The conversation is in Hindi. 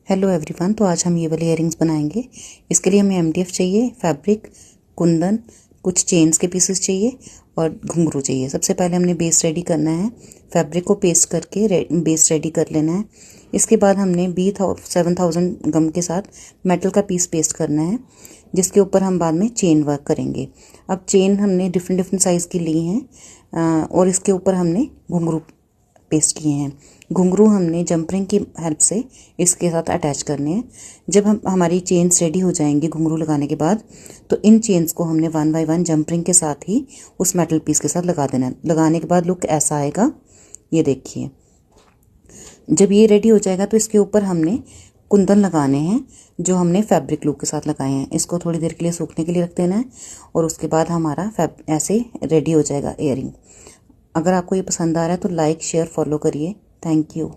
हेलो एवरीवन, तो आज हम ये वाले इयरिंग्स बनाएंगे। इसके लिए हमें एमडीएफ चाहिए, फैब्रिक, कुंदन, कुछ चेन्स के पीसेस चाहिए और घुंघरू चाहिए। सबसे पहले हमने बेस रेडी करना है। फैब्रिक को पेस्ट करके बेस रेडी कर लेना है। इसके बाद हमने B7000 गम के साथ मेटल का पीस पेस्ट करना है, जिसके ऊपर हम बाद में चेन वर्क करेंगे। अब चेन हमने डिफरेंट साइज़ की ली हैं और इसके ऊपर हमने घुंघरू पेस्ट किए हैं। घुंघरू हमने जंपरिंग की हेल्प से इसके साथ अटैच करने हैं। जब हमारी चेन्स रेडी हो जाएंगी घुंघरू लगाने के बाद, तो इन चेन्स को हमने 1 बाय 1 जंपरिंग के साथ ही उस मेटल पीस के साथ लगा देना है। लगाने के बाद लुक ऐसा आएगा, ये देखिए। जब ये रेडी हो जाएगा तो इसके ऊपर हमने कुंदन लगाने हैं जो हमने फैब्रिक लूप के साथ लगाए हैं। इसको थोड़ी देर के लिए सूखने के लिए रख देना है और उसके बाद हमारा ऐसे रेडी हो जाएगा इयरिंग। अगर आपको ये पसंद आ रहा है तो लाइक, शेयर, फॉलो करिए। Thank you.